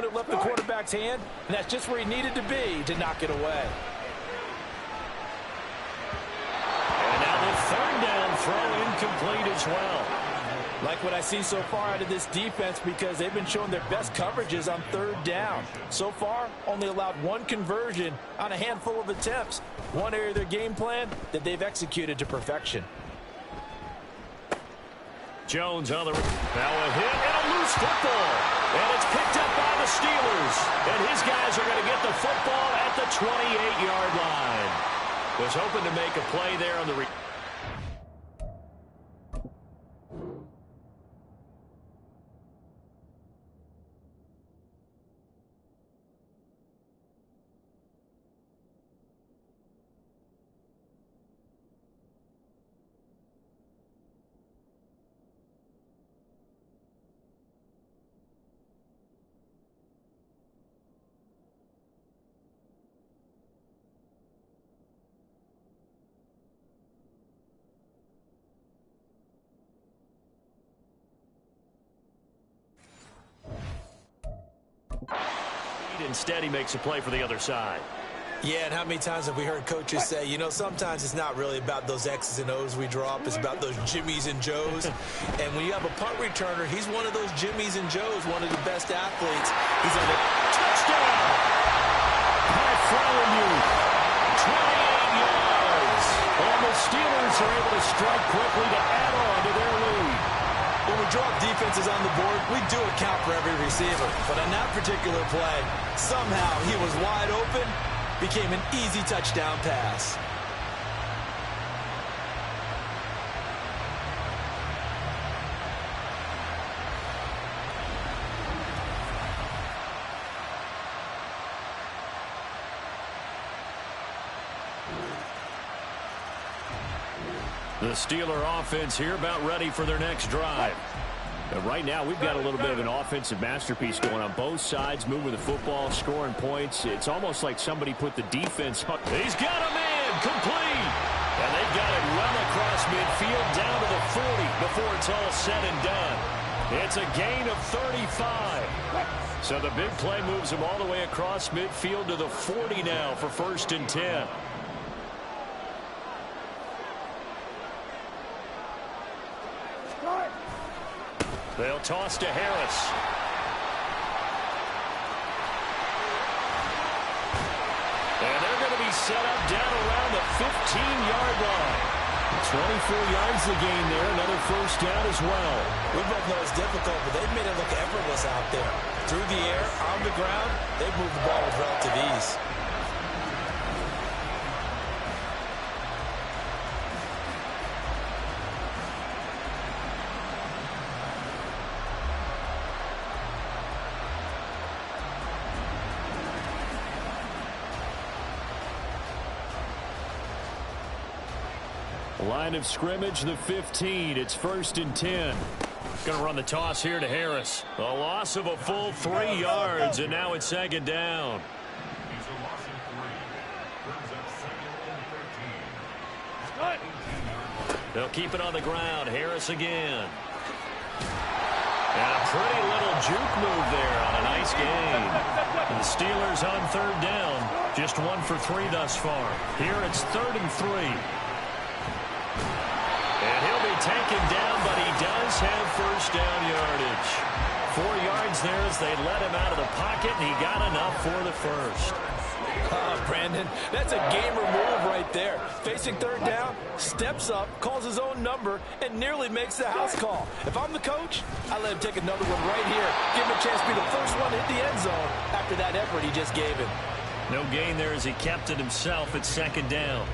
it left the quarterback's hand, and that's just where he needed to be to knock it away. And now the third down throw incomplete as well. Like what I see so far out of this defense, because they've been showing their best coverages on third down. So far, only allowed one conversion on a handful of attempts. One area of their game plan that they've executed to perfection. Jones on the now a hit and a loose football. And it's picked up by the Steelers. And his guys are going to get the football at the 28-yard line. Was hoping to make a play there on the Instead, he makes a play for the other side. Yeah, and how many times have we heard coaches say, you know, sometimes it's not really about those X's and O's we drop. It's about those Jimmies and Joes. And when you have a punt returner, he's one of those Jimmies and Joes, one of the best athletes. He's on the touchdown. High flying you. 28 yards. And the Steelers are able to strike quickly to add on to their lead. When we drop defenses on the board, we do account for every receiver. But on that particular play, somehow he was wide open, became an easy touchdown pass. The Steeler offense here about ready for their next drive. And right now, we've got a little bit of an offensive masterpiece going on both sides, moving the football, scoring points. It's almost like somebody put the defense on. He's got a man, complete. And they've got it well across midfield, down to the 40 before it's all said and done. It's a gain of 35. So the big play moves them all the way across midfield to the 40 now for 1st and 10. They'll toss to Harris. And they're going to be set up down around the 15-yard line. 24 yards the gain there. Another 1st down as well. We both know it's difficult, but they've made it look effortless out there. Through the air, on the ground, they've moved the ball with relative ease. Line of scrimmage, the 15. It's 1st and 10. Going to run the toss here to Harris. A loss of a full 3 yards, and now it's 2nd down. They'll keep it on the ground. Harris again. And a pretty little juke move there on a nice gain. And the Steelers on 3rd down. Just 1 for 3 thus far. Here it's 3rd and 3. And he'll be taken down, but he does have 1st down yardage. 4 yards there as they let him out of the pocket, and he got enough for the 1st. Brandon, that's a gamer move right there. Facing 3rd down, steps up, calls his own number, and nearly makes the house call. If I'm the coach, I let him take another one right here. Give him a chance to be the first one to hit the end zone after that effort he just gave him. No gain there as he kept it himself at 2nd down.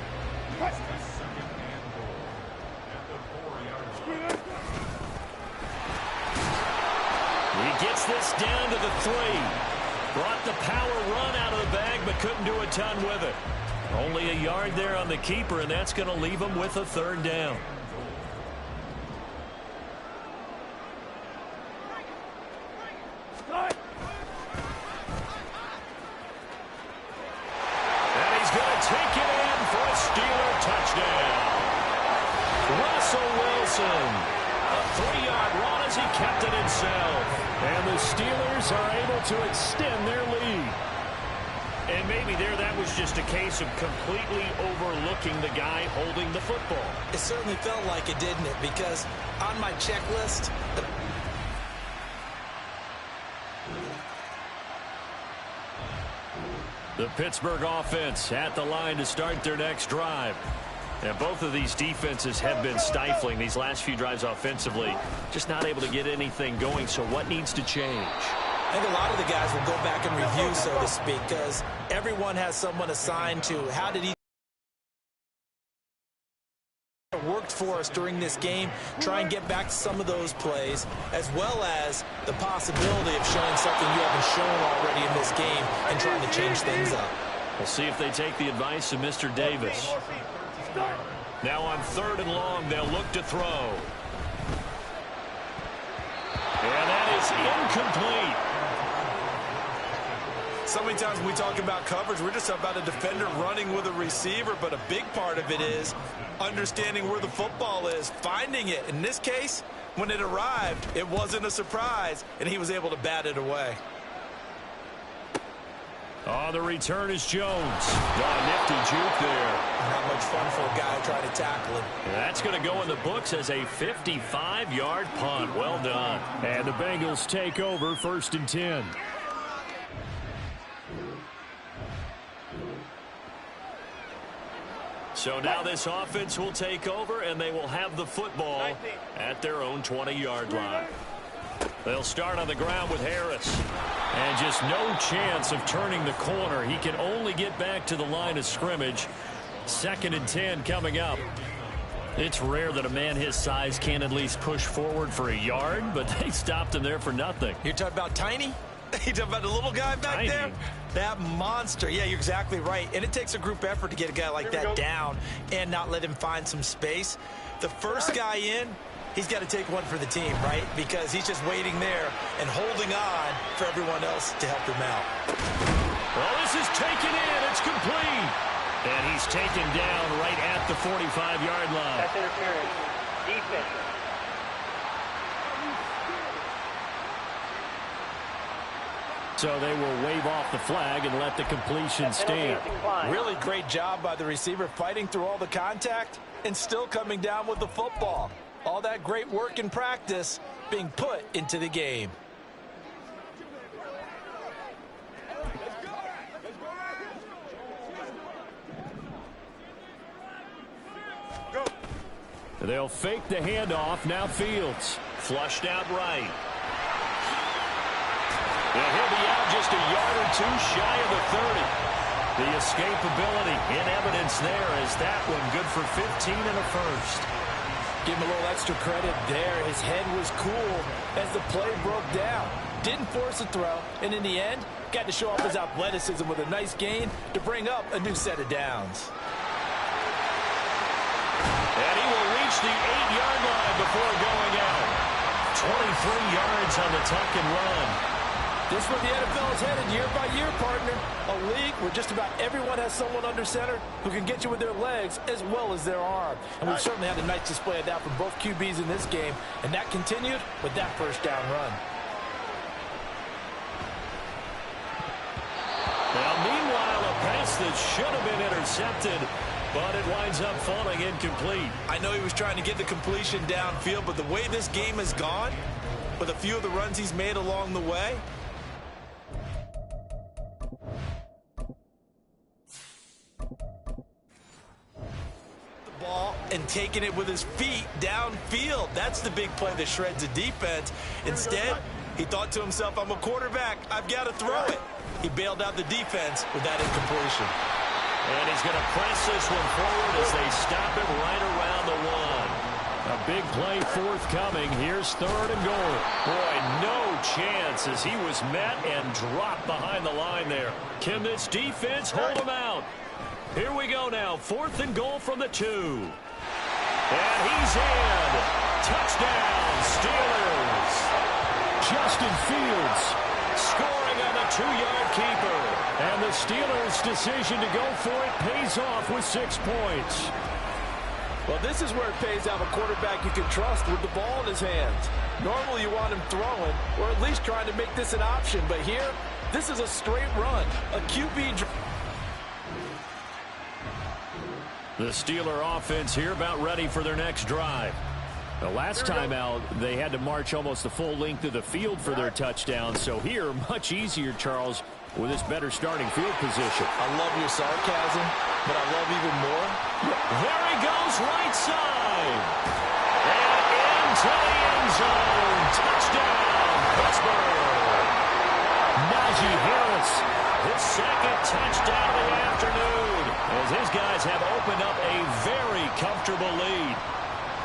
He gets this down to the 3. Brought the power run out of the bag, but couldn't do a ton with it. Only a yard there on the keeper, and that's going to leave him with a 3rd down. And he's going to take it in for a Steeler touchdown. Russell Wilson A 3-yard run as he kept it himself. And the Steelers are able to extend their lead. And maybe that was just a case of completely overlooking the guy holding the football. It certainly felt like it, didn't it? Because on my checklist, the Pittsburgh offense at the line to start their next drive. And both of these defenses have been stifling these last few drives offensively. Just not able to get anything going, so what needs to change? I think a lot of the guys will go back and review, so to speak, because everyone has someone assigned to how did he worked for us during this game, try and get back to some of those plays, as well as the possibility of showing something you haven't shown already in this game and trying to change things up. We'll see if they take the advice of Mr. Davis. Now on 3rd and long, they'll look to throw. And that is incomplete. So many times when we talk about coverage, we're just about a defender running with a receiver, but a big part of it is understanding where the football is, finding it. In this case, when it arrived, it wasn't a surprise, and he was able to bat it away. Oh, the return is Jones. Nifty juke there. Not much fun for a guy trying to tackle him. That's going to go in the books as a 55-yard punt. Well done. And the Bengals take over 1st and 10. So now this offense will take over, and they will have the football at their own 20-yard line. They'll start on the ground with Harris. And just no chance of turning the corner. He can only get back to the line of scrimmage. 2nd and 10 coming up. It's rare that a man his size can at least push forward for a yard, but they stopped him there for nothing. You're talking about tiny? You're talking about the little guy back there? That monster. Yeah, you're exactly right. And it takes a group effort to get a guy like that down and not let him find some space. The first guy in, he's got to take one for the team, right? Because he's just waiting there and holding on for everyone else to help him out. Well, this is taken in. It's complete. And he's taken down right at the 45-yard line. That's interference. Defense. So they will wave off the flag and let the completion stand. Really great job by the receiver fighting through all the contact and still coming down with the football. All that great work in practice being put into the game. They'll fake the handoff. Now Fields. Flushed out right. And he'll be out just a yard or two shy of the 30. The escapability in evidence there as that one good for 15 and a first. Give him a little extra credit there. His head was cool as the play broke down. Didn't force a throw, and in the end, got to show off his athleticism with a nice gain to bring up a new set of downs. And he will reach the 8-yard line before going out. 23 yards on the tuck and run. This is where the NFL is headed year by year, partner. A league where just about everyone has someone under center who can get you with their legs as well as their arm. And we've certainly had a nice display of that from both QBs in this game, and that continued with that first down run. Now, meanwhile, a pass that should have been intercepted, but it winds up falling incomplete. I know he was trying to get the completion downfield, but the way this game has gone, with a few of the runs he's made along the way, and taking it with his feet downfield. That's the big play that shreds the defense. Instead, he thought to himself, I'm a quarterback. I've got to throw it. He bailed out the defense with that incompletion. And he's going to press this one forward as they stop him right around the 1. A big play forthcoming. Here's 3rd and goal. Boy, no chance as he was met and dropped behind the line there. Can this defense hold him out? Here we go now. 4th and goal from the 2. And he's in. Touchdown, Steelers. Justin Fields scoring on the 2-yard keeper. And the Steelers' decision to go for it pays off with 6 points. Well, this is where it pays to have a quarterback you can trust with the ball in his hands. Normally you want him throwing or at least trying to make this an option. But here, this is a straight run, a QB drive. The Steeler offense here about ready for their next drive. The last time out, they had to march almost the full length of the field for their touchdown. So here, much easier, Charles, with this better starting field position. I love your sarcasm, but I love even more. There he goes, right side. And into the end zone. Touchdown, Pittsburgh. Najee Harris, his second touchdown of the afternoon, as his guys have opened up a very comfortable lead.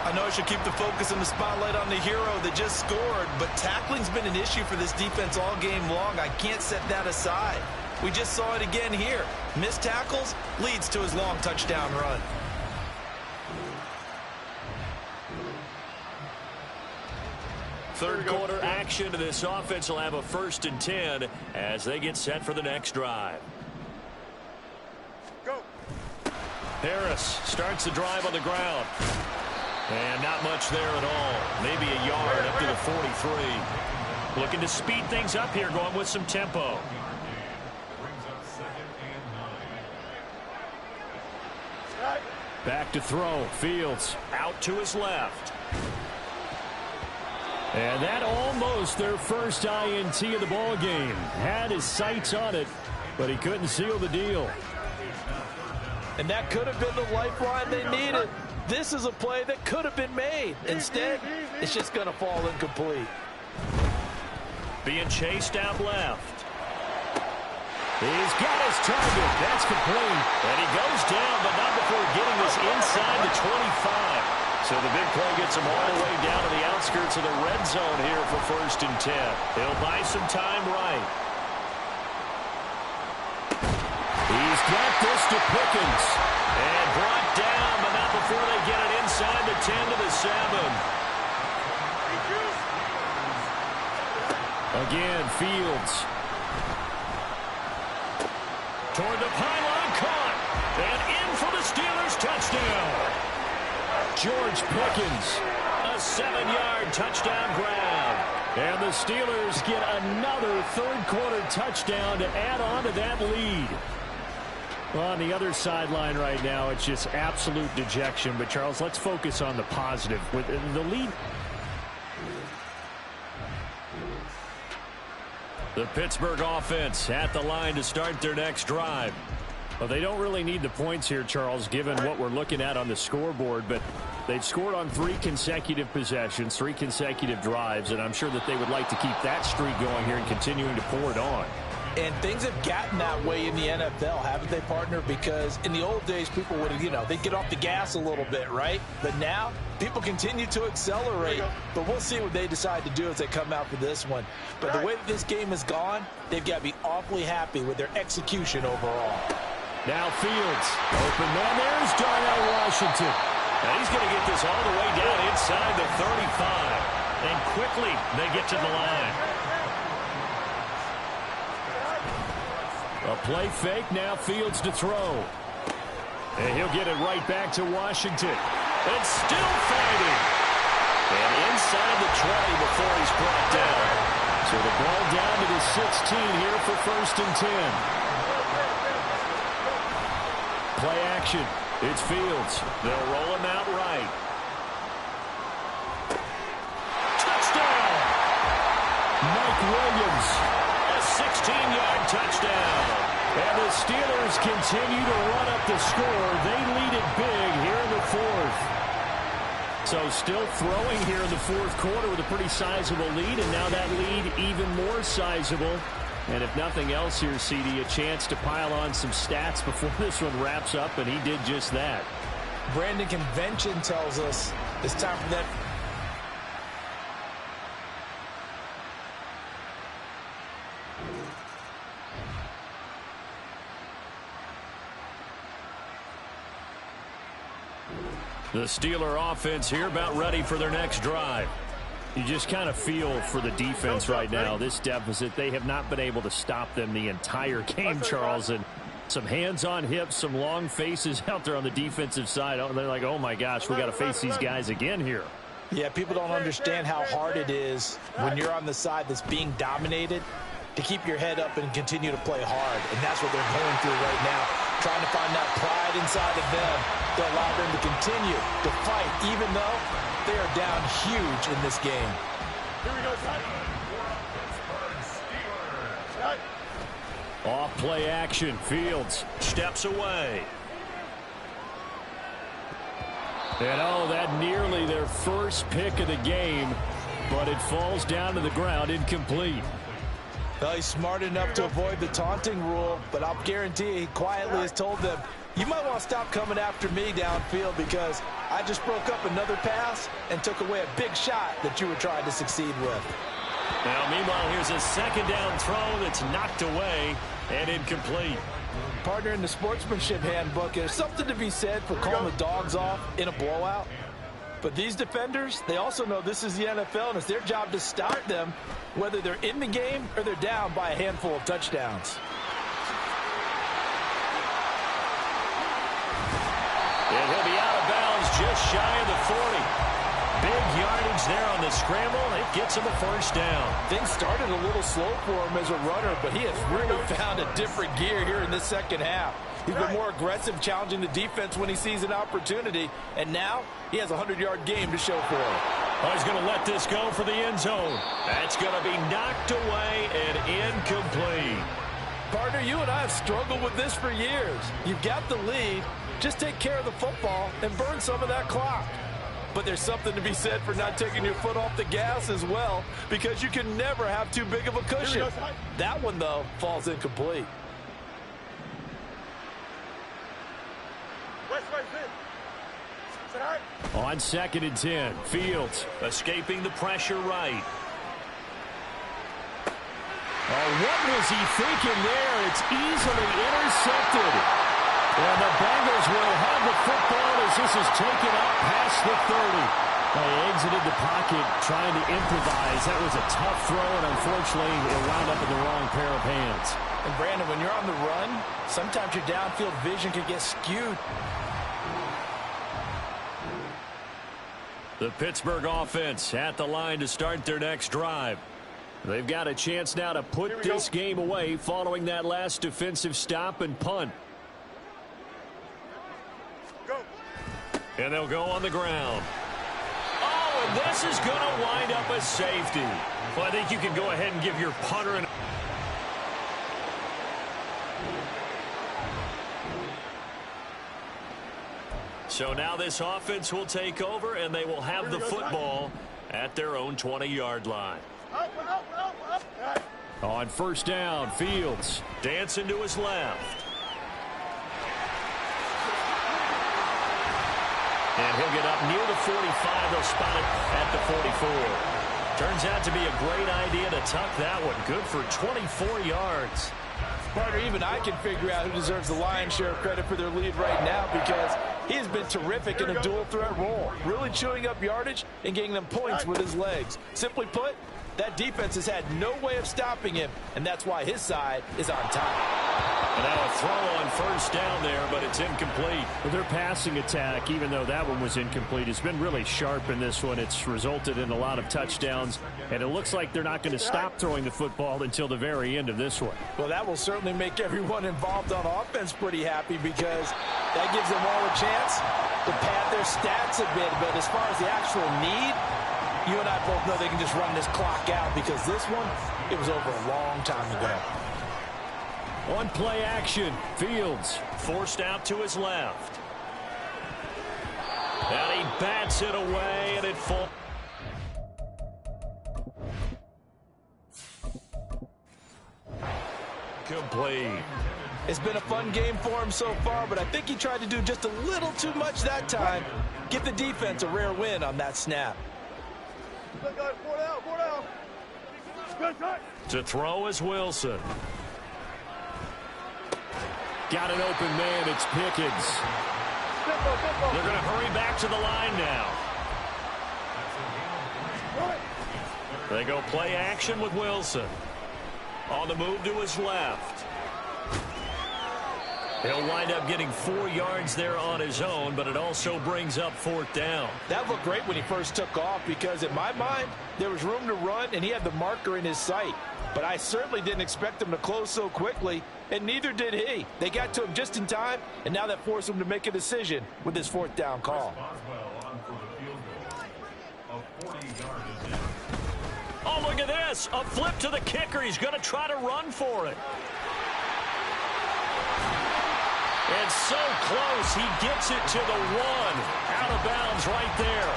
I know I should keep the focus and the spotlight on the hero that just scored, but tackling's been an issue for this defense all game long. I can't set that aside. We just saw it again here. Missed tackles leads to his long touchdown run. Third quarter action to this offense will have a 1st and 10 as they get set for the next drive. Go. Harris starts the drive on the ground. And not much there at all. Maybe a yard up to the 43. Looking to speed things up here, going with some tempo. Back to throw. Fields out to his left. And that almost their first INT of the ball game. Had his sights on it, but he couldn't seal the deal. And that could have been the lifeline they needed. This is a play that could have been made. Instead, it's just going to fall incomplete. Being chased out left. He's got his target. That's complete. And he goes down, but not before getting this inside the 25. So the big play gets him all the way down to the outskirts of the red zone here for 1st and 10. He'll buy some time right. He's got this to Pickens. And brought down, but not before they get it inside the 10 to the 7. Again, Fields. Toward the pylon, caught. And in for the Steelers' touchdown. George Pickens, a 7-yard touchdown grab. And the Steelers get another third-quarter touchdown to add on to that lead. Well, on the other sideline right now, it's just absolute dejection. But, Charles, let's focus on the positive. With the lead. The Pittsburgh offense at the line to start their next drive. Well, they don't really need the points here, Charles, given what we're looking at on the scoreboard. But they've scored on 3 consecutive possessions, 3 consecutive drives. And I'm sure that they would like to keep that streak going here and continuing to pour it on. And things have gotten that way in the NFL, haven't they, partner? Because in the old days, people would, they'd get off the gas a little bit, right? But now, people continue to accelerate. But we'll see what they decide to do as they come out for this one. But the way that this game has gone, they've got to be awfully happy with their execution overall. Now Fields, open man, there's Darnell Washington. Now he's going to get this all the way down inside the 35. And quickly, they get to the line. A play fake, now Fields to throw. And he'll get it right back to Washington. And still fighting. And inside the 20 before he's brought down. So the ball down to the 16 here for 1st and 10. Play action. It's Fields. They'll roll him out right. Touchdown! Mike Williams. A 16-yard touchdown. And the Steelers continue to run up the score. They lead it big here in the 4th. So still throwing here in the 4th quarter with a pretty sizable lead. And now that lead even more sizable. And if nothing else here, CD, a chance to pile on some stats before this one wraps up. And he did just that. Brandon, convention tells us it's time for that. The Steeler offense here about ready for their next drive. You just kind of feel for the defense right now, this deficit. They have not been able to stop them the entire game, Charles. And Some hands on hips, some long faces out there on the defensive side. They're like, oh my gosh, we got to face these guys again here. Yeah, people don't understand how hard it is when you're on the side that's being dominated to keep your head up and continue to play hard. And that's what they're going through right now, trying to find that pride inside of them to allow them to continue to fight, even though they are down huge in this game. Here we go, son. Off play action. Fields steps away. And oh, that nearly their first pick of the game, but it falls down to the ground incomplete. Well, he's smart enough to avoid the taunting rule, but I'll guarantee he quietly has told them, you might want to stop coming after me downfield because I just broke up another pass and took away a big shot that you were trying to succeed with. Now, meanwhile, here's a second down throw that's knocked away and incomplete. Partner, in the sportsmanship handbook, there's something to be said for calling the dogs off in a blowout. But these defenders, they also know this is the NFL, and it's their job to stop them, whether they're in the game or they're down by a handful of touchdowns. And he'll be out of bounds just shy of the 40. Big yardage there on the scramble. It gets him a first down. Things started a little slow for him as a runner, but he has really found a different gear here in this second half. He's been more aggressive, challenging the defense when he sees an opportunity, and now he has a 100-yard game to show for it. Oh, he's going to let this go for the end zone. That's going to be knocked away and incomplete. Partner, you and I have struggled with this for years. You've got the lead. Just take care of the football and burn some of that clock. But there's something to be said for not taking your foot off the gas as well, because you can never have too big of a cushion. That one, though, falls incomplete. On 2nd and 10, Fields escaping the pressure right. Oh, what was he thinking there? It's easily intercepted. And the Bengals will have the football as this is taken up past the 30. They exited the pocket trying to improvise. That was a tough throw, and unfortunately, it wound up in the wrong pair of hands. And, Brandon, when you're on the run, sometimes your downfield vision can get skewed. The Pittsburgh offense at the line to start their next drive. They've got a chance now to put this game away following that last defensive stop and punt. And they'll go on the ground. Oh, and this is going to wind up a safety. Well, I think you can go ahead and give your punter an... So now this offense will take over, and they will have the football at their own 20-yard line. On first down, Fields dancing to his left. And he'll get up near the 45. They'll spot it at the 44. Turns out to be a great idea to tuck that one. Good for 24 yards. Partner, even I can figure out who deserves the lion's share of credit for their lead right now, because he has been terrific in a dual threat role, really chewing up yardage and getting them points with his legs. Simply put, that defense has had no way of stopping him, and that's why his side is on top. And now a throw on first down there, but it's incomplete. Well, their passing attack, even though that one was incomplete, has been really sharp in this one. It's resulted in a lot of touchdowns, and it looks like they're not going to stop throwing the football until the very end of this one. Well, that will certainly make everyone involved on offense pretty happy, because that gives them all a chance to pad their stats a bit. But as far as the actual need, you and I both know they can just run this clock out, because this one, it was over a long time ago. On play action, Fields forced out to his left. And he bats it away, and it falls. Complete. It's been a fun game for him so far, but I think he tried to do just a little too much that time. Give the defense a rare win on that snap. To throw is Wilson. Got an open man. It's Pickens. They're going to hurry back to the line now. They go play action with Wilson. On the move to his left. He'll wind up getting 4 yards there on his own, but it also brings up 4th down. That looked great when he first took off because, in my mind, there was room to run, and he had the marker in his sight. But I certainly didn't expect him to close so quickly, and neither did he. They got to him just in time, and now that forced him to make a decision with his 4th down call. Oh, look at this. A flip to the kicker. He's going to try to run for it. And so close, he gets it to the 1. Out of bounds right there.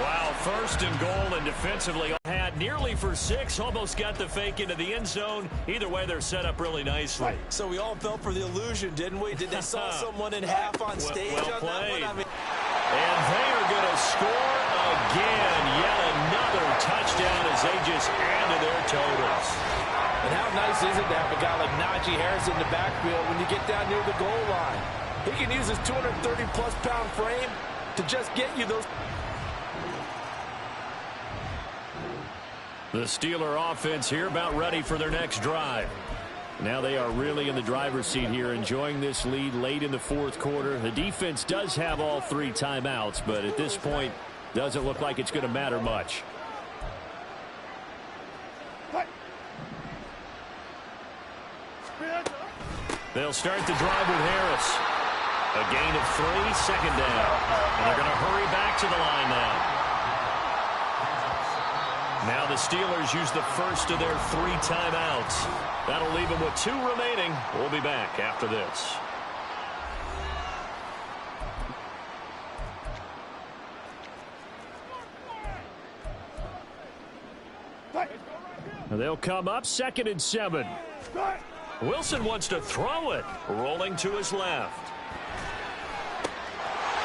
Wow, 1st and goal, and defensively had nearly for 6. Almost got the fake into the end zone. Either way, they're set up really nicely. So we all fell for the illusion, didn't we? Did they saw someone in half on stage well on played. that one? And they are going to score again. Yet another touchdown as they just add to their totals. And how nice is it to have a guy like Najee Harris in the backfield when you get down near the goal line? He can use his 230-plus pound frame to just get you those. The Steeler offense here about ready for their next drive. Now they are really in the driver's seat here, enjoying this lead late in the 4th quarter. The defense does have all 3 timeouts, but at this point, doesn't look like it's going to matter much. They'll start the drive with Harris. A gain of 3, 2nd down. And they're going to hurry back to the line now. Now the Steelers use the first of their 3 timeouts. That'll leave them with 2 remaining. We'll be back after this. They'll come up 2nd and 7. Wilson wants to throw it. Rolling to his left.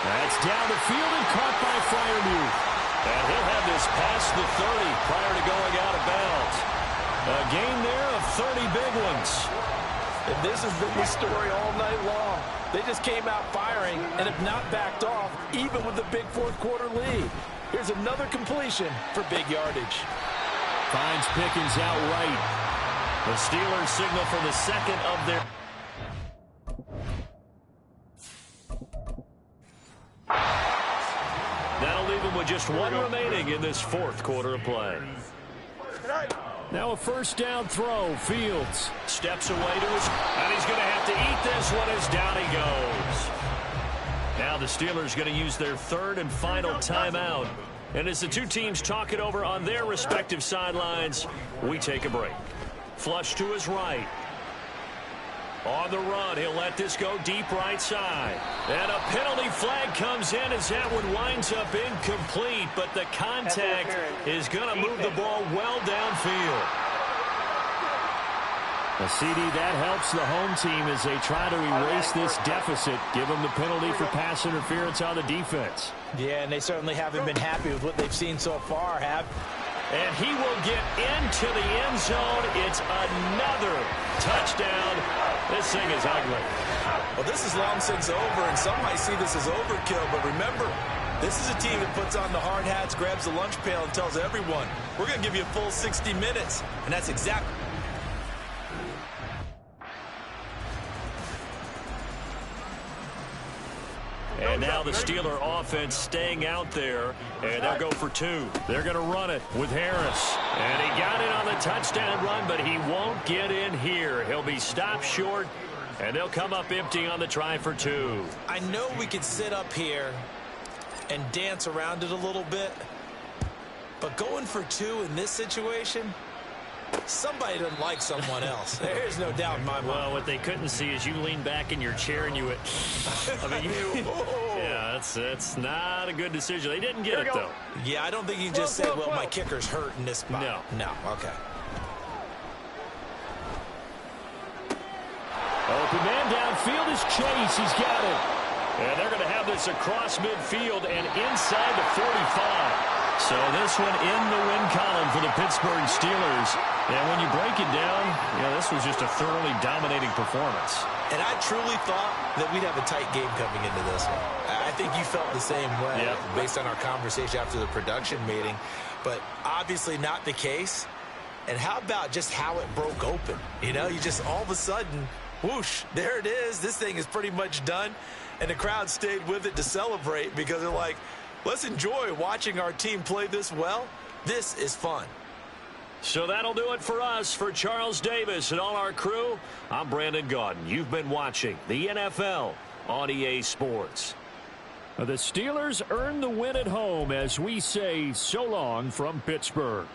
That's down the field and caught by Freiermuth. And he'll have this past the 30 prior to going out of bounds. A gain there of 30 big ones. And this has been the story all night long. They just came out firing and have not backed off, even with the big 4th quarter lead. Here's another completion for big yardage. Finds Pickens out right. The Steelers signal for the 2nd of their... That'll leave them with just 1 remaining in this 4th quarter of play. Now a 1st down throw. Fields steps away to his... And he's going to have to eat this one as down he goes. Now the Steelers going to use their 3rd and final timeout. And as the 2 teams talk it over on their respective sidelines, we take a break. Flush to his right. On the run, he'll let this go deep right side. And a penalty flag comes in as that one winds up incomplete, but the contact is going to move the ball well downfield. A CD that helps the home team as they try to erase this deficit, give them the penalty for pass interference on the defense. Yeah, and they certainly haven't been happy with what they've seen so far, Have. And he will get into the end zone. It's another touchdown. This thing is ugly. Well, this is long since over, and some might see this as overkill. But remember, this is a team that puts on the hard hats, grabs the lunch pail, and tells everyone, we're going to give you a full 60 minutes. And that's exactly... And now the Steeler offense staying out there, and they'll go for 2. They're going to run it with Harris. And he got it on the touchdown run, but he won't get in here. He'll be stopped short, and they'll come up empty on the try for 2. I know we could sit up here and dance around it a little bit, but going for 2 in this situation... Somebody doesn't like someone else. There's no doubt in my mind. Well, what they couldn't see is you lean back in your chair and you would... I mean, yeah, that's not a good decision. They didn't get it, though. Yeah, I don't think you can just say, well, my kicker's hurt in this spot. No, okay. Open man downfield is Chase. He's got it. And they're going to have this across midfield and inside the 45. So this one in the win column for the Pittsburgh Steelers. And when you break it down, this was just a thoroughly dominating performance. And I truly thought that we'd have a tight game coming into this one. I think you felt the same way based on our conversation after the production meeting. But obviously not the case. And how about just how it broke open? You just all of a sudden, Whoosh, there it is. This thing is pretty much done, and the crowd stayed with it to celebrate because they're like, let's enjoy watching our team play this well. This is fun. So that'll do it for us. For Charles Davis and all our crew, I'm Brandon Gaudin. You've been watching the NFL on EA Sports. The Steelers earned the win at home as we say so long from Pittsburgh.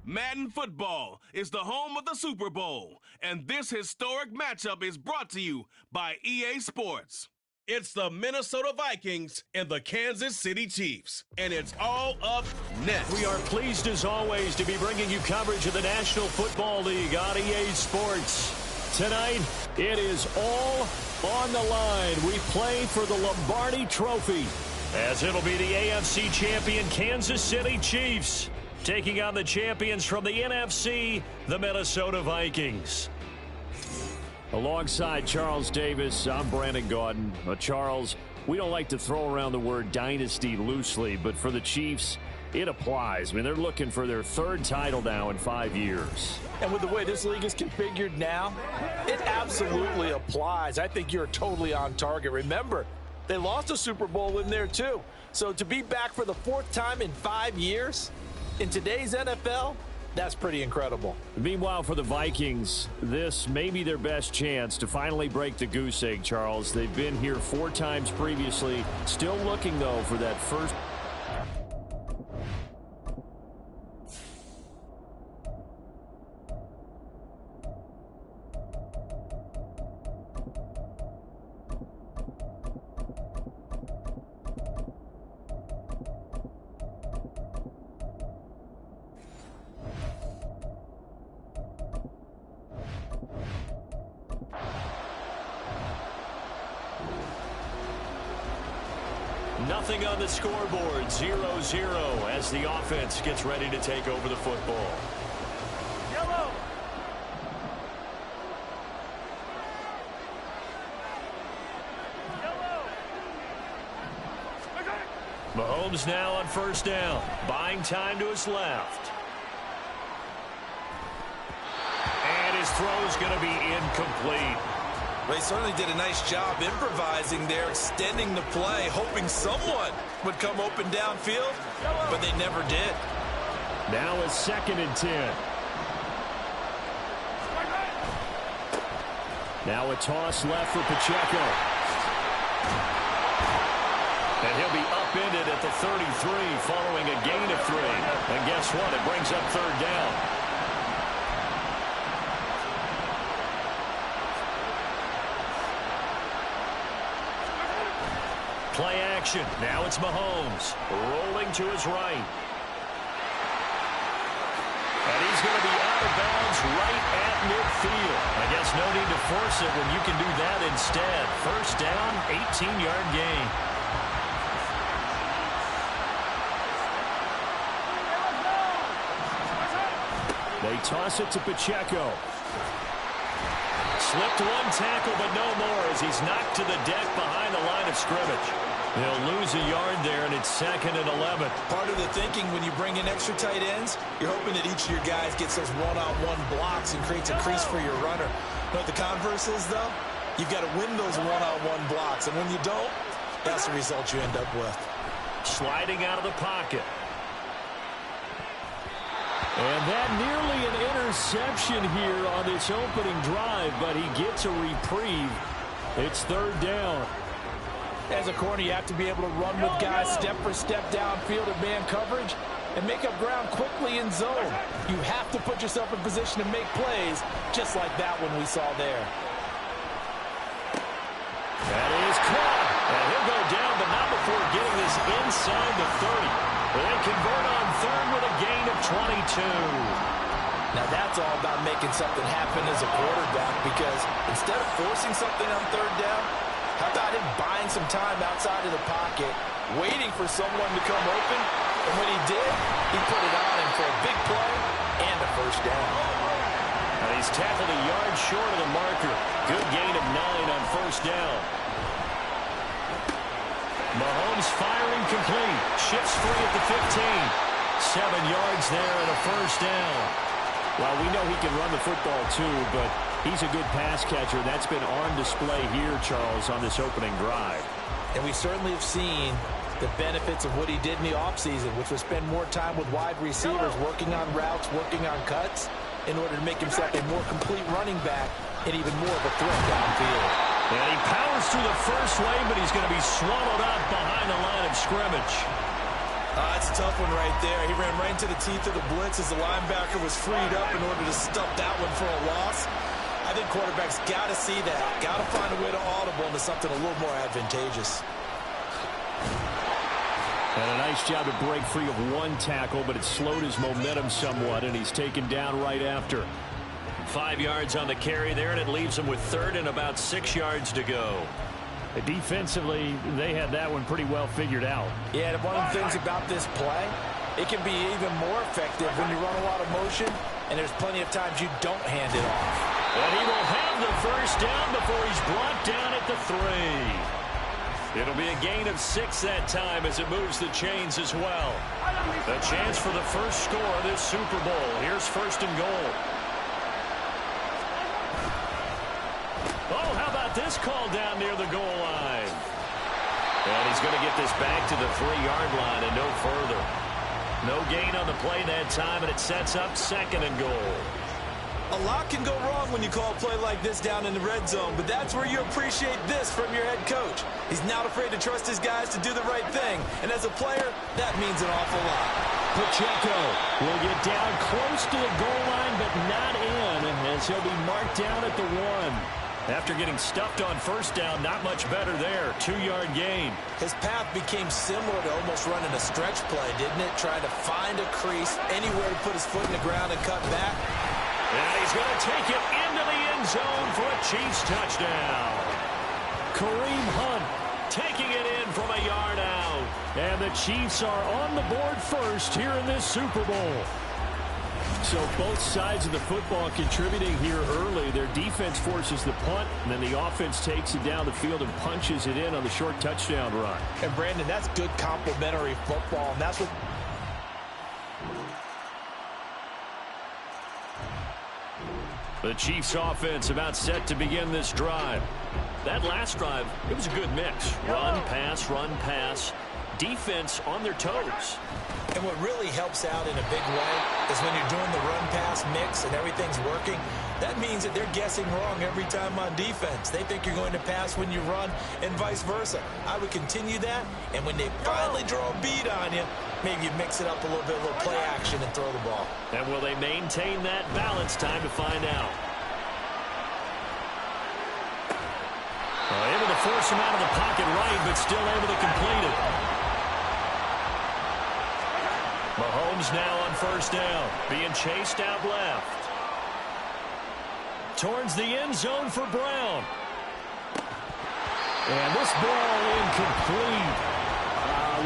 Madden football is the home of the Super Bowl, and this historic matchup is brought to you by EA Sports. It's the Minnesota Vikings and the Kansas City Chiefs, and it's all up next. We are pleased, as always, to be bringing you coverage of the National Football League on EA Sports. Tonight, it is all on the line. We play for the Lombardi Trophy, as it'll be the AFC champion Kansas City Chiefs taking on the champions from the NFC, the Minnesota Vikings. Alongside Charles Davis, I'm Brandon Gaudin. Charles, we don't like to throw around the word dynasty loosely, but for the Chiefs, it applies. I mean, they're looking for their third title now in 5 years. And with the way this league is configured now, it absolutely applies. I think you're totally on target. Remember, they lost a Super Bowl in there too. So to be back for the fourth time in 5 years in today's NFL, that's pretty incredible. Meanwhile, for the Vikings, this may be their best chance to finally break the goose egg, Charles. They've been here 4 times previously. Still looking, though, for that first. Nothing on the scoreboard, 0-0 as the offense gets ready to take over the football. Yellow. Mahomes now on first down, buying time to his left. And his throw's going to be incomplete. They certainly did a nice job improvising there, extending the play, hoping someone would come open downfield, but they never did. Now it's 2nd and 10. Now a toss left for Pacheco. And he'll be upended at the 33 following a gain of 3. And guess what? It brings up third down. Play action. Now it's Mahomes rolling to his right. And he's going to be out of bounds right at midfield. I guess no need to force it when you can do that instead. First down, 18-yard gain. They toss it to Pacheco. Slipped one tackle, but no more as he's knocked to the deck behind the line of scrimmage. They'll lose a yard there, and it's 2nd and 11. Part of the thinking when you bring in extra tight ends, you're hoping that each of your guys gets those one-on-one blocks and creates a crease for your runner. You know what the converse is, though? You've got to win those one-on-one blocks, and when you don't, that's the result you end up with. Sliding out of the pocket. And that nearly an interception here on this opening drive, but he gets a reprieve. It's 3rd down. As a corner, you have to be able to run with guys step for step downfield in man coverage and make up ground quickly in zone. You have to put yourself in position to make plays, just like that one we saw there. That is caught. And he'll go down, but not before getting this inside the 30. They convert on 3rd with a gain of 22. Now that's all about making something happen as a quarterback, because instead of forcing something on 3rd down, how about him buying some time outside of the pocket, waiting for someone to come open, and when he did, he put it on him for a big play and a first down. And he's tackled a yard short of the marker. Good gain of 9 on first down. Mahomes firing complete. Shifts free at the 15. 7 yards there and a first down. Well, we know he can run the football too, but he's a good pass catcher. That's been on display here, Charles, on this opening drive. And we certainly have seen the benefits of what he did in the offseason, which was spend more time with wide receivers, working on routes, working on cuts, in order to make himself a more complete running back and even more of a threat downfield. And he powers through the first lane, but he's going to be swallowed up behind the line of scrimmage. That's a tough one right there. He ran right into the teeth of the blitz as the linebacker was freed up in order to stuff that one for a loss. I think quarterbacks got to see that. Got to find a way to audible into something a little more advantageous. And a nice job to break free of one tackle, but it slowed his momentum somewhat, and he's taken down right after. 5 yards on the carry there, and it leaves him with third and about 6 yards to go. Defensively, they had that one pretty well figured out. Yeah, and one of the things about this play, it can be even more effective when you run a lot of motion, and there's plenty of times you don't hand it off. And he will have the first down before he's brought down at the 3. It'll be a gain of 6 that time as it moves the chains as well. A chance for the first score of this Super Bowl. Here's first and goal. Oh, how about this call down near the goal line? And he's going to get this back to the 3-yard line and no further. No gain on the play that time, and it sets up second and goal. A lot can go wrong when you call a play like this down in the red zone, but that's where you appreciate this from your head coach. He's not afraid to trust his guys to do the right thing, and as a player, that means an awful lot. Pacheco will get down close to the goal line, but not in, as he'll be marked down at the 1. After getting stuffed on first down, not much better there. 2-yard gain. His path became similar to almost running a stretch play, didn't it? Trying to find a crease, anywhere to put his foot in the ground and cut back. And he's going to take it into the end zone for a Chiefs touchdown. Kareem Hunt taking it in from a yard out. And the Chiefs are on the board first here in this Super Bowl. So both sides of the football contributing here early. Their defense forces the punt, and then the offense takes it down the field and punches it in on the short touchdown run. And, Brandon, that's good complementary football, and that's what... The Chiefs offense about set to begin this drive. That last drive, it was a good mix. Run, pass. Defense on their toes. And what really helps out in a big way is when you're doing the run-pass mix and everything's working, that means that they're guessing wrong every time on defense. They think you're going to pass when you run and vice versa. I would continue that, and when they finally draw a bead on you, maybe you mix it up a little bit, a little play action and throw the ball. And will they maintain that balance? Time to find out. Able to force him out of the pocket right, but still able to complete it. Mahomes now on first down, being chased out left. Towards the end zone for Brown. And this ball incomplete.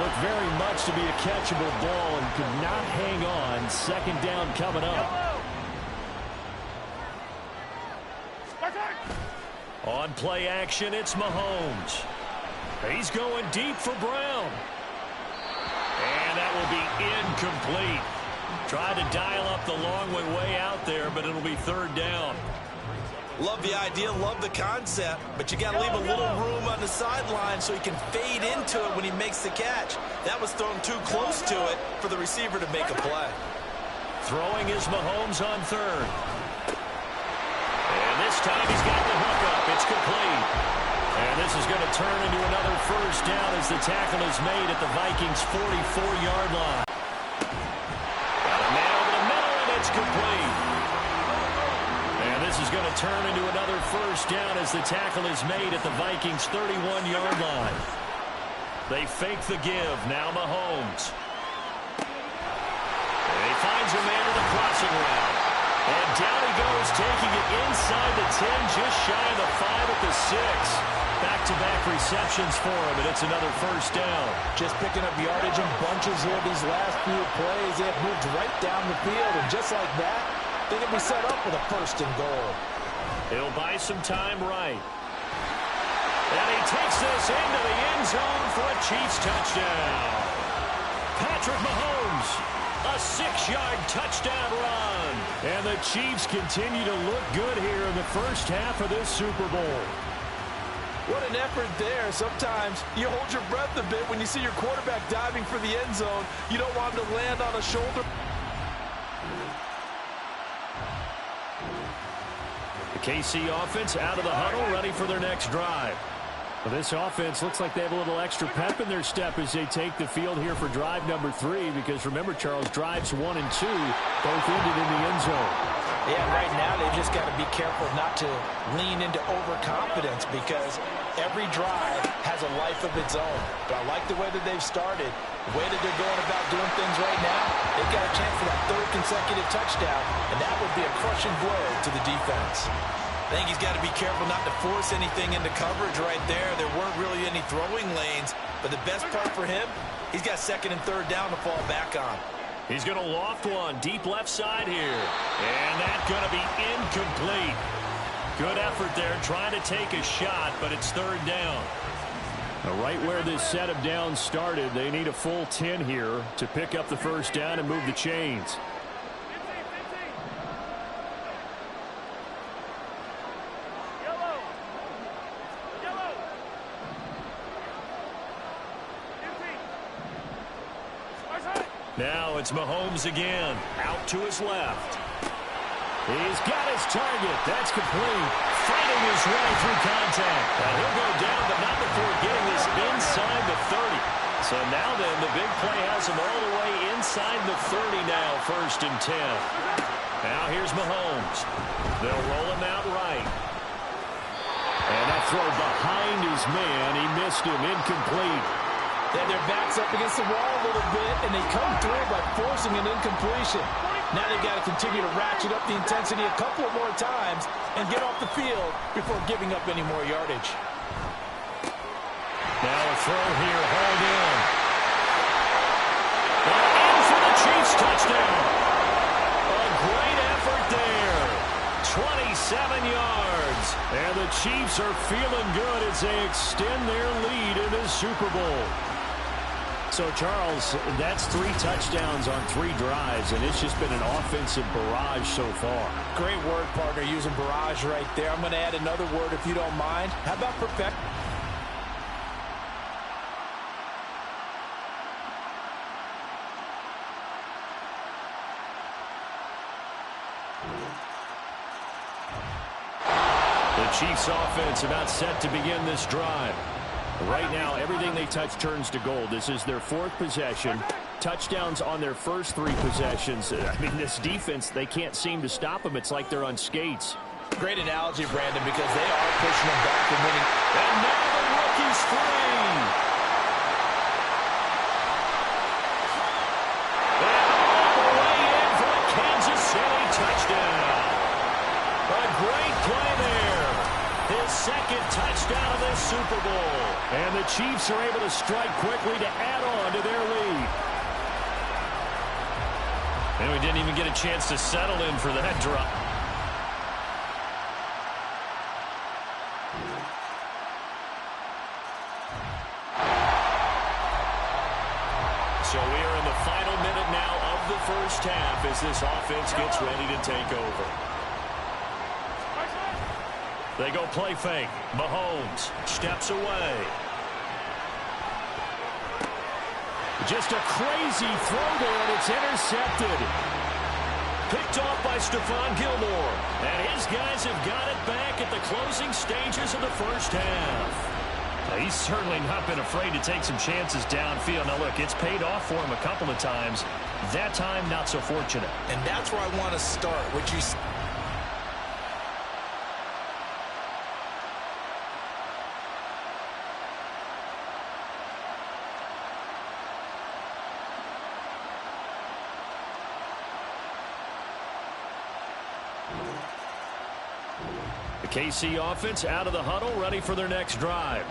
Looked very much to be a catchable ball and could not hang on. Second down coming up. On play action, it's Mahomes. He's going deep for Brown. And that will be incomplete. Tried to dial up the long way out there, but it'll be third down. Love the idea, love the concept, but you got to leave a little room on the sideline so he can fade into it when he makes the catch. That was thrown too close to it for the receiver to make a play. Throwing is Mahomes on third. And this time he's got the hook up. It's complete. And this is going to turn into another first down as the tackle is made at the Vikings' 44-yard line. Got a man over the middle, and it's complete. And this is going to turn into another first down as the tackle is made at the Vikings' 31-yard line. They fake the give. Now Mahomes. And he finds a man in the crossing route. And down he goes, taking it inside the 10, just shy of the 5 at the 6. Back-to-back receptions for him, and it's another first down. Just picking up yardage in bunches here these last few plays. They have moved right down the field, and just like that, they can be set up with a first and goal. He'll buy some time right. And he takes this into the end zone for a Chiefs touchdown. Patrick Mahomes, a 6-yard touchdown run. And the Chiefs continue to look good here in the first half of this Super Bowl. What an effort there. Sometimes you hold your breath a bit when you see your quarterback diving for the end zone. You don't want him to land on a shoulder. The KC offense out of the huddle, ready for their next drive. Well, this offense looks like they have a little extra pep in their step as they take the field here for drive number 3, because remember, Charles, drives 1 and 2 both ended in the end zone. Yeah, right now they've just got to be careful not to lean into overconfidence, because every drive has a life of its own. But I like the way that they've started, the way that they're going about doing things right now. They've got a chance for that 3rd consecutive touchdown, and that would be a crushing blow to the defense. I think he's got to be careful not to force anything into coverage right there. There weren't really any throwing lanes, but the best part for him, he's got 2nd and 3rd down to fall back on. He's going to loft one deep left side here. And that's going to be incomplete. Good effort there trying to take a shot, but it's 3rd down. Now, right where this set of downs started, they need a full 10 here to pick up the 1st down and move the chains. Now it's Mahomes again, out to his left. He's got his target. That's complete. Fighting his way through contact. And he'll go down, but not before getting this inside the 30. So now then, the big play has him all the way inside the 30 now, 1st and 10. Now here's Mahomes. They'll roll him out right. And that throw behind his man. He missed him. Incomplete. Yeah, their backs up against the wall a little bit, and they come through by forcing an incompletion. Now they've got to continue to ratchet up the intensity a couple more times and get off the field before giving up any more yardage. Now a throw here, hauled in. And in for the Chiefs touchdown. A great effort there. 27 yards. And the Chiefs are feeling good as they extend their lead in this Super Bowl. So, Charles, that's 3 touchdowns on 3 drives, and it's just been an offensive barrage so far. Great word, partner, using barrage right there. I'm going to add another word if you don't mind. How about perfect? The Chiefs offense about set to begin this drive. Right now, everything they touch turns to gold. This is their 4th possession. Touchdowns on their first 3 possessions. I mean, this defense, they can't seem to stop them. It's like they're on skates. Great analogy, Brandon, because they are pushing them back and winning. And now the rookie's free. And all the way in for a Kansas City touchdown. A great play there. His 2nd touchdown of this Super Bowl. And the Chiefs are able to strike quickly to add on to their lead. And we didn't even get a chance to settle in for that drop. So we are in the final minute now of the 1st half as this offense gets ready to take over. They go play fake. Mahomes steps away. Just a crazy throw there, and it's intercepted. Picked off by Stephon Gilmore. And his guys have got it back at the closing stages of the 1st half. He's certainly not been afraid to take some chances downfield. Now, look, it's paid off for him a couple of times. That time, not so fortunate. And that's where I want to start, which you... The KC offense out of the huddle, ready for their next drive.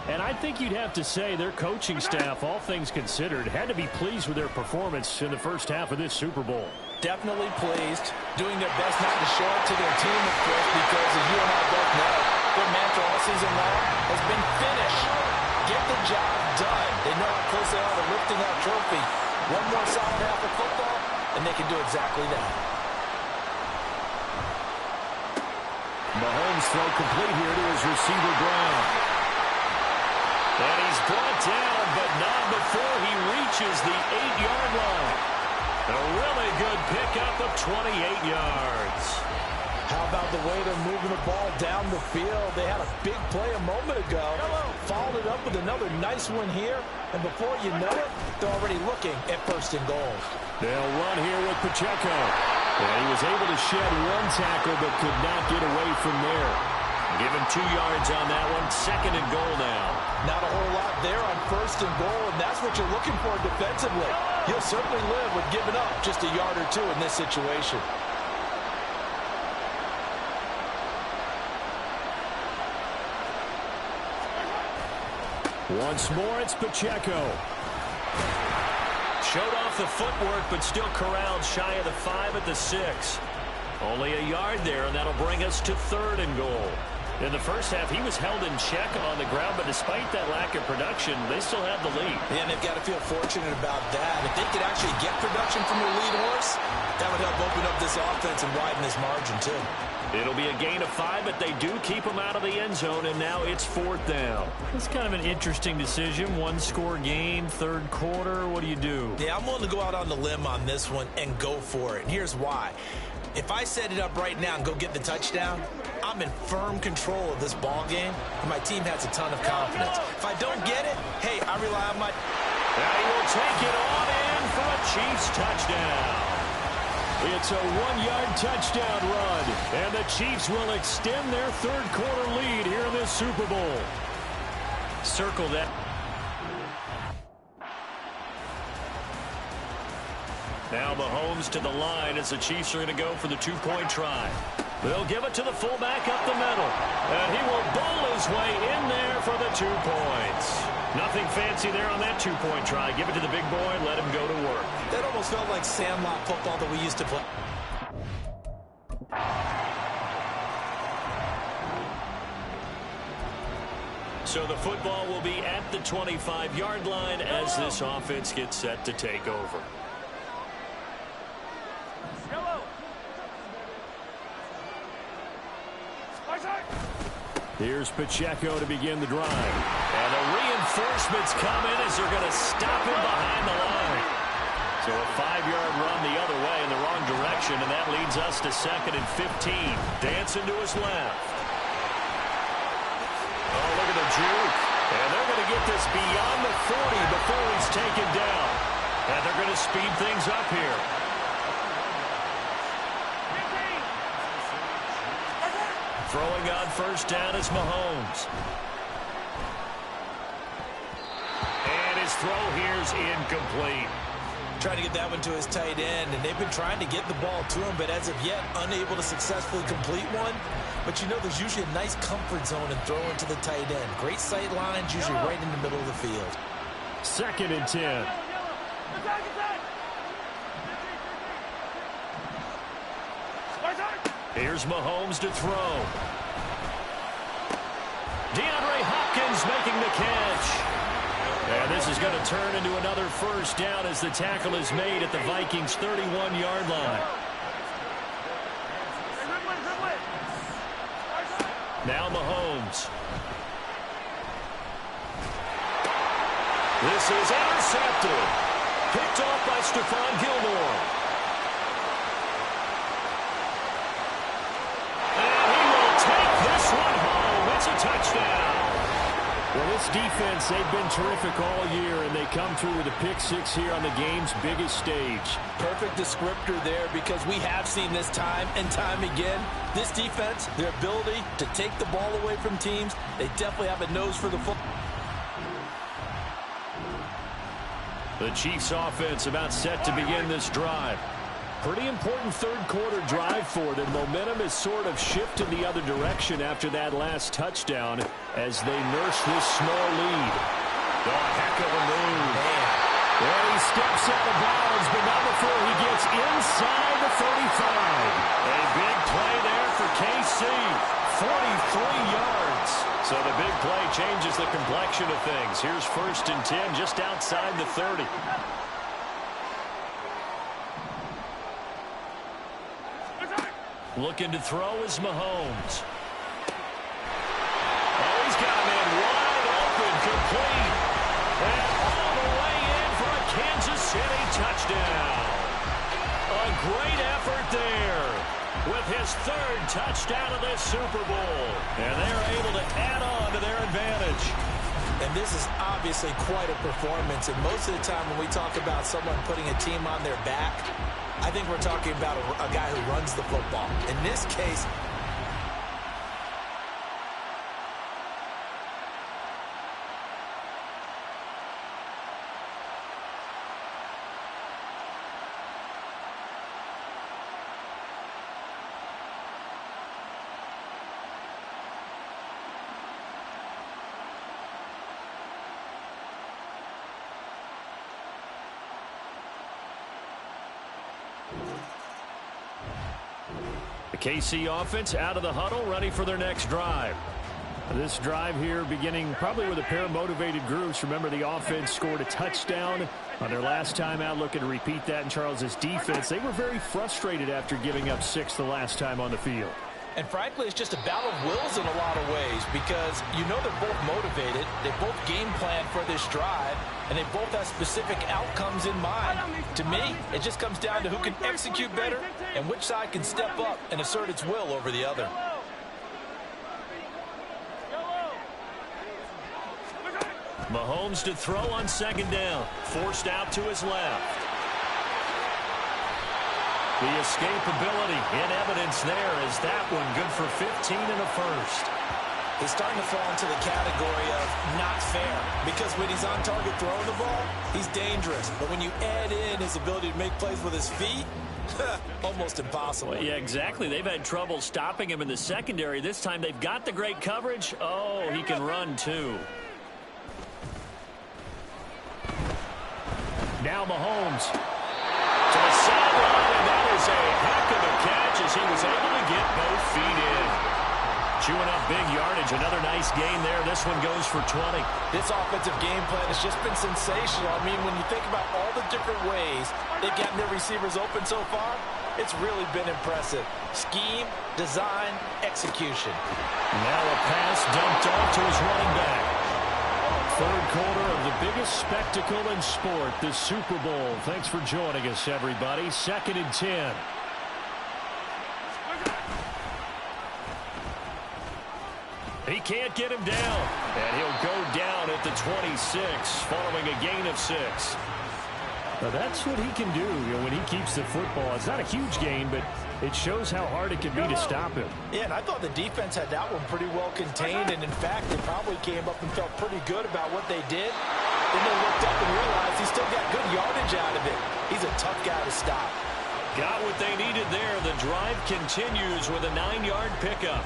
And I think you'd have to say their coaching staff, all things considered, had to be pleased with their performance in the 1st half of this Super Bowl. Definitely pleased, doing their best not to show it to their team, of course, because as you and I both know, their mantra all season long has been finish. Get the job done. They know how close they are to lifting that trophy. One more solid half of football, and they can do exactly that. Mahomes throw complete here to his receiver Brown. And he's brought down, but not before he reaches the 8-yard line. A really good pickup of 28 yards. How about the way they're moving the ball down the field. They had a big play a moment ago, followed it up with another nice one here, and before you know it, they're already looking at 1st and goal. They'll run here with Pacheco. And he was able to shed one tackle but could not get away from there. Give him 2 yards on that one. 2nd and goal now. Not a whole lot there on 1st and goal, and that's what you're looking for defensively. You'll certainly live with giving up just a yard or 2 in this situation. Once more, it's Pacheco. Showed off the footwork, but still corralled shy of the 5 at the 6. Only a yard there, and that'll bring us to 3rd and goal. In the first half, he was held in check on the ground, but despite that lack of production, they still have the lead. Yeah, and they've got to feel fortunate about that. If they could actually get production from their lead horse, that would help open up this offense and widen this margin, too. It'll be a gain of 5, but they do keep him out of the end zone, and now it's 4th down. It's kind of an interesting decision. 1-score game, 3rd quarter. What do you do? Yeah, I'm willing to go out on the limb on this one and go for it. And here's why. If I set it up right now and go get the touchdown, I'm in firm control of this ball game, and my team has a ton of confidence. If I don't get it, hey, I rely on my... And he will take it on in for a Chiefs touchdown. It's a 1-yard touchdown run, and the Chiefs will extend their 3rd quarter lead here in this Super Bowl. Circle that. Now Mahomes to the line as the Chiefs are going to go for the 2-point try. They'll give it to the fullback up the middle, and he will bowl his way in there for the 2 points. Nothing fancy there on that 2-point try. Give it to the big boy, let him go to work. That almost felt like sandlot football that we used to play. So the football will be at the 25-yard line as this offense gets set to take over. Here's Pacheco to begin the drive. And the reinforcements come in as they're going to stop him behind the line. So a 5-yard run the other way in the wrong direction, and that leads us to 2nd and 15. Dancing to his left. Oh, look at the juke. And they're going to get this beyond the 40 before he's taken down. And they're going to speed things up here. Throwing on 1st down is Mahomes. And his throw here's incomplete. Trying to get that one to his tight end, and they've been trying to get the ball to him, but as of yet, unable to successfully complete one. But you know, there's usually a nice comfort zone in throwing to the tight end. Great sight lines, usually right in the middle of the field. 2nd and 10. Here's Mahomes to throw. DeAndre Hopkins making the catch. And this is going to turn into another 1st down as the tackle is made at the Vikings' 31-yard line. Now Mahomes. This is intercepted. Picked off by Stephon Gilmore. It's a touchdown. Well, this defense, they've been terrific all year, and they come through with a pick 6 here on the game's biggest stage. Perfect descriptor there, because we have seen this time and time again. This defense, their ability to take the ball away from teams, they definitely have a nose for the football. The Chiefs offense about set to begin this drive. Pretty important 3rd quarter drive for them. Momentum has sort of shifted the other direction after that last touchdown as they nurse this small lead. Oh, heck of a move. Well, he steps out of bounds, but not before he gets inside the 35. A big play there for KC. 43 yards. So the big play changes the complexion of things. Here's 1st and 10 just outside the 30. Looking to throw is Mahomes. Oh, he's got him in wide open, complete. And all the way in for a Kansas City touchdown. A great effort there. with his third touchdown of this Super Bowl. And they're able to add on to their advantage. And this is obviously quite a performance. And most of the time when we talk about someone putting a team on their back, I think we're talking about a guy who runs the football. In this case, the KC offense out of the huddle, ready for their next drive. This drive here beginning probably with a pair of motivated groups. Remember, the offense scored a touchdown on their last time out, looking to repeat that in Charles's defense. They were very frustrated after giving up 6 the last time on the field. and frankly, it's just a battle of wills in a lot of ways because you know they're both motivated. They both game plan for this drive, and they both have specific outcomes in mind. To me, it just comes down to who can execute better and which side can step up and assert its will over the other. Mahomes to throw on second down. Forced out to his left. The escapability in evidence there is that one good for 15 and a first. He's starting to fall into the category of not fair because when he's on target throwing the ball, he's dangerous. But when you add in his ability to make plays with his feet, almost impossible. Well, yeah, exactly. They've had trouble stopping him in the secondary. This time they've got the great coverage. Oh, he can run too. Now Mahomes to the sideline, and that is a heck of a catch as he was able to get both feet in. Chewing up big yardage. Another nice gain there. This one goes for 20. This offensive game plan has just been sensational. I mean, when you think about all the different ways they've gotten their receivers open so far, it's really been impressive. Scheme, design, execution. Now a pass dumped off to his running back. Third quarter of the biggest spectacle in sport, the Super Bowl. Thanks for joining us, everybody. 2nd and 10. He can't get him down, and he'll go down at the 26, following a gain of 6. Now that's what he can do, when he keeps the football. It's not a huge gain, but it shows how hard it can be to stop him. Yeah, and I thought the defense had that one pretty well contained, and in fact, they probably came up and felt pretty good about what they did. Then they looked up and realized he still got good yardage out of it. He's a tough guy to stop. Got what they needed there. The drive continues with a 9-yard pickup.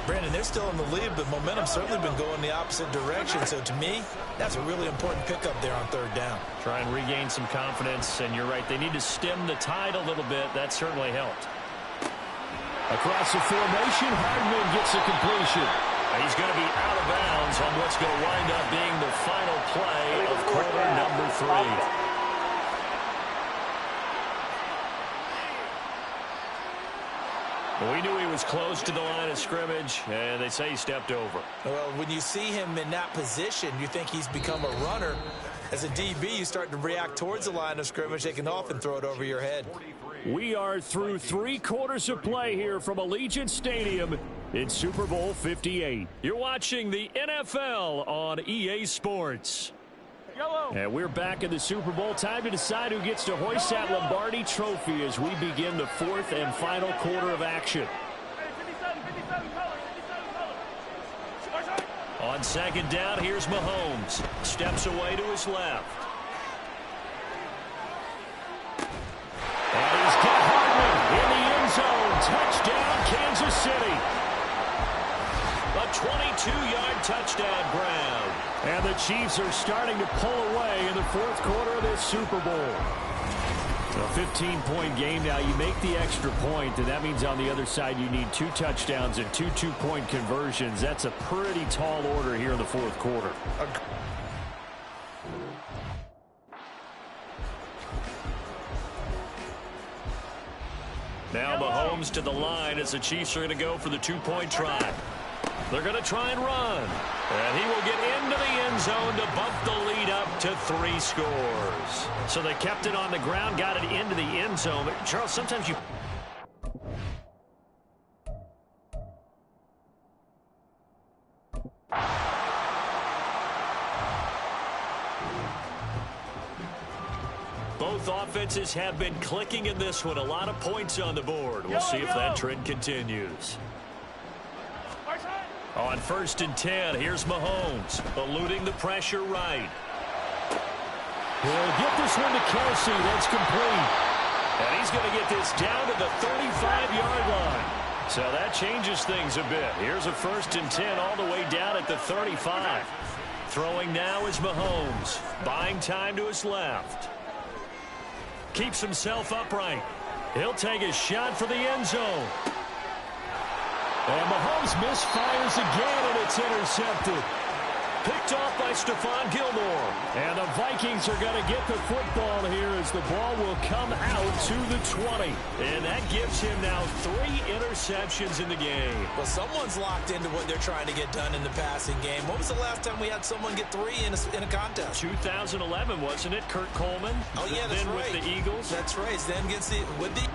Brandon, they're still in the lead, but momentum's certainly been going the opposite direction. So to me, that's a really important pickup there on 3rd down. Try and regain some confidence, and you're right. They need to stem the tide a little bit. That certainly helped. Across the formation, Hardman gets a completion. He's going to be out of bounds on what's going to wind up being the final play of quarter number 3. We knew he was close to the line of scrimmage, and they say he stepped over. Well, when you see him in that position, you think he's become a runner. As a DB, you start to react towards the line of scrimmage. They can often throw it over your head. We are through 3 quarters of play here from Allegiant Stadium in Super Bowl 58. You're watching the NFL on EA Sports. And we're back in the Super Bowl. Time to decide who gets to hoist that Lombardi trophy as we begin the 4th and final quarter of action. On 2nd down, here's Mahomes. Steps away to his left. And he's got Hardman in the end zone. Touchdown, Kansas City. A 22-yard touchdown grab. And the Chiefs are starting to pull away in the 4th quarter of this Super Bowl. A 15-point game now. You make the extra point, and that means on the other side you need 2 touchdowns and 2 two-point conversions. That's a pretty tall order here in the 4th quarter. Now Mahomes to the line as the Chiefs are going to go for the 2-point try. They're going to try and run. And he will get into the end zone to bump the lead up to 3 scores. So they kept it on the ground, got it into the end zone. But Charles, sometimes you... Both offenses have been clicking in this one. A lot of points on the board. We'll see if that trend continues. On 1st and 10, here's Mahomes, eluding the pressure right. He'll get this one to Kelsey. That's complete. And he's going to get this down to the 35-yard line. So that changes things a bit. Here's a 1st and 10 all the way down at the 35. Throwing now is Mahomes, buying time to his left. Keeps himself upright. He'll take a shot for the end zone. And Mahomes misfires again, and it's intercepted. Picked off by Stephon Gilmore. And the Vikings are going to get the football here as the ball will come out to the 20. And that gives him now 3 interceptions in the game. Well, someone's locked into what they're trying to get done in the passing game. When was the last time we had someone get 3 in a contest? 2011, wasn't it? Kurt Coleman. Oh, yeah, that's then right. With the Eagles. That's right. Then gets the with the.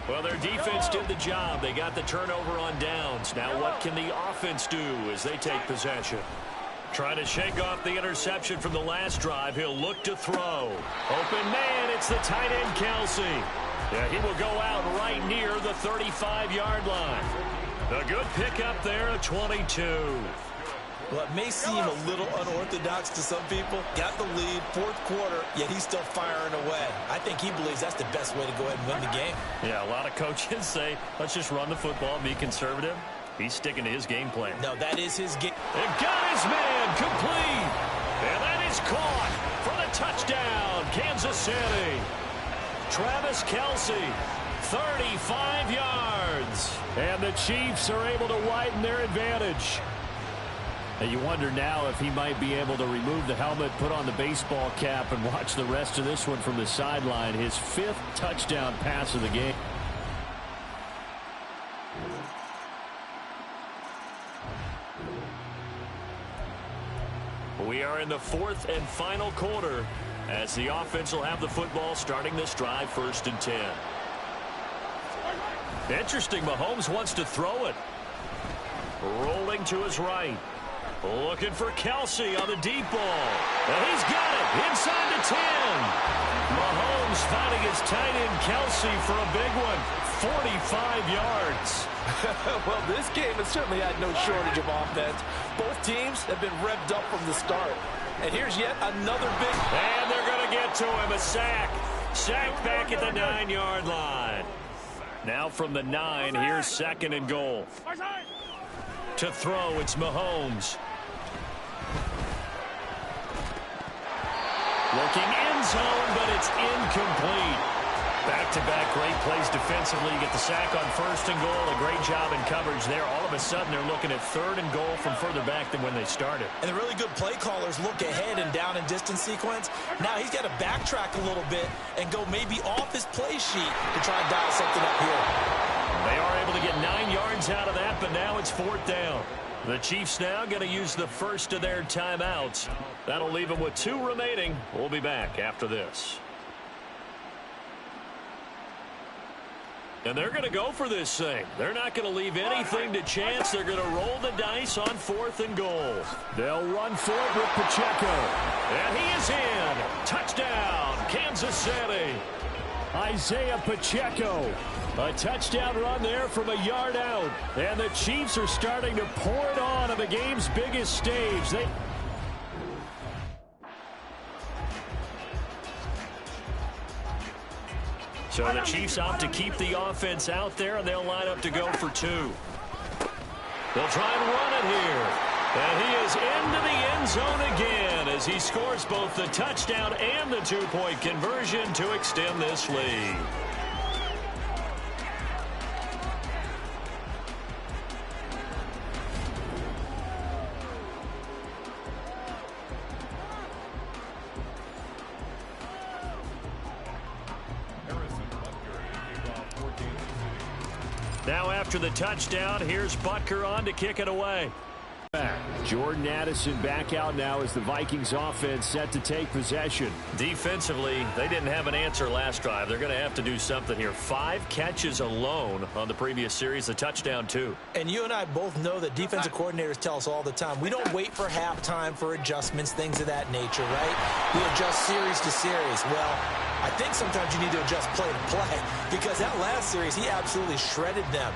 Well, their defense did the job. They got the turnover on downs. Now what can the offense do as they take possession? Trying to shake off the interception from the last drive. He'll look to throw. Open man, it's the tight end, Kelsey. Yeah, he will go out right near the 35-yard line. A good pickup there at 22. Well, it may seem a little unorthodox to some people. Got the lead, 4th quarter, yet he's still firing away. I think he believes that's the best way to go ahead and win the game. Yeah, a lot of coaches say, let's just run the football, be conservative. He's sticking to his game plan. No, that is his game. And got his man complete. And that is caught for the touchdown, Kansas City. Travis Kelce, 35 yards. And the Chiefs are able to widen their advantage. And you wonder now if he might be able to remove the helmet, put on the baseball cap, and watch the rest of this one from the sideline. His 5th touchdown pass of the game. We are in the 4th and final quarter as the offense will have the football starting this drive 1st and 10. Interesting, Mahomes wants to throw it. Rolling to his right. Looking for Kelsey on the deep ball. And he's got it inside the 10. Mahomes finding his tight end Kelsey for a big one. 45 yards. Well, this game has certainly had no shortage of offense. Both teams have been revved up from the start. And here's yet another big... And they're going to get to him. A sack. Sacked back at the 9-yard line. Now from the 9, here's 2nd and goal. To throw, it's Mahomes. Looking end zone, but it's incomplete. Back-to-back great plays defensively. You get the sack on 1st and goal. A great job in coverage there. All of a sudden, they're looking at 3rd and goal from further back than when they started. And the really good play callers look ahead and down and distance sequence. Now he's got to backtrack a little bit and go maybe off his play sheet to try and dial something up here. They are able to get 9 yards out of that, but now it's 4th down. The Chiefs now going to use the first of their timeouts. That'll leave them with 2 remaining. We'll be back after this. And they're going to go for this thing. They're not going to leave anything to chance. They're going to roll the dice on 4th and goal. They'll run for it with Pacheco. And he is in. Touchdown, Kansas City. Isaiah Pacheco. A touchdown run there from a yard out. And the Chiefs are starting to pour it on the game's biggest stage. So the Chiefs opt to keep the offense out there, and they'll line up to go for 2. They'll try and run it here. And he is into the end zone again as he scores both the touchdown and the 2-point conversion to extend this lead. Now after the touchdown, here's Butker on to kick it away. Jordan Addison back out now as the Vikings offense set to take possession. Defensively, they didn't have an answer last drive. They're going to have to do something here. 5 catches alone on the previous series, a touchdown too. And you and I both know that defensive coordinators tell us all the time, we don't wait for halftime for adjustments, things of that nature, right? We adjust series to series. Well, I think sometimes you need to adjust play to play because that last series, he absolutely shredded them.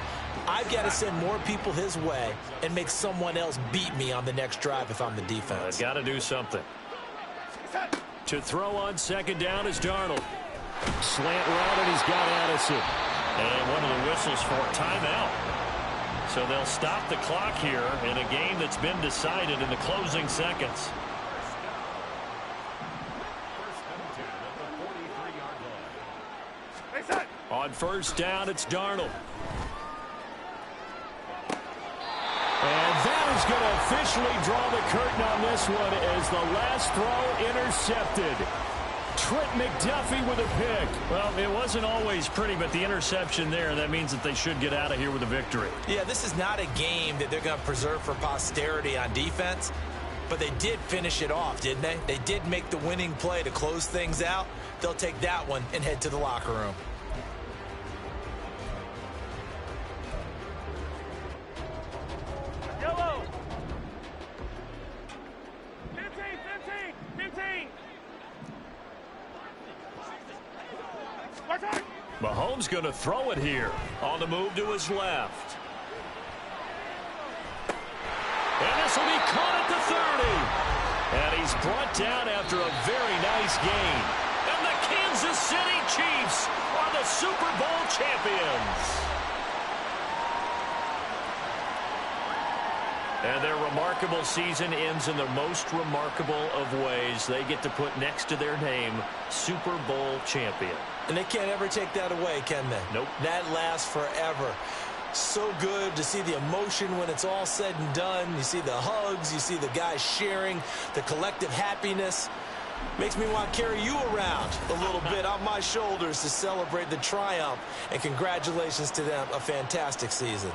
I've got to send more people his way and make someone else beat me on the next drive if I'm the defense. I've got to do something. To throw on second down is Darnold. Slant route, and he's got Addison. And one of the whistles for a timeout. So they'll stop the clock here in a game that's been decided in the closing seconds. On first down, it's Darnold. And that is going to officially draw the curtain on this one as the last throw intercepted. Trent McDuffie with a pick. Well, it wasn't always pretty, but the interception there, that means that they should get out of here with a victory. Yeah, this is not a game that they're going to preserve for posterity on defense, but they did finish it off, didn't they? They did make the winning play to close things out. They'll take that one and head to the locker room. Mahomes going to throw it here. On the move to his left. And this will be caught at the 30. And he's brought down after a very nice gain. And the Kansas City Chiefs are the Super Bowl champions. And their remarkable season ends in the most remarkable of ways. They get to put next to their name, Super Bowl champion. And they can't ever take that away, can they? Nope. That lasts forever. So good to see the emotion when it's all said and done. You see the hugs. You see the guys sharing, the collective happiness. Makes me want to carry you around a little bit on my shoulders to celebrate the triumph. And congratulations to them. A fantastic season.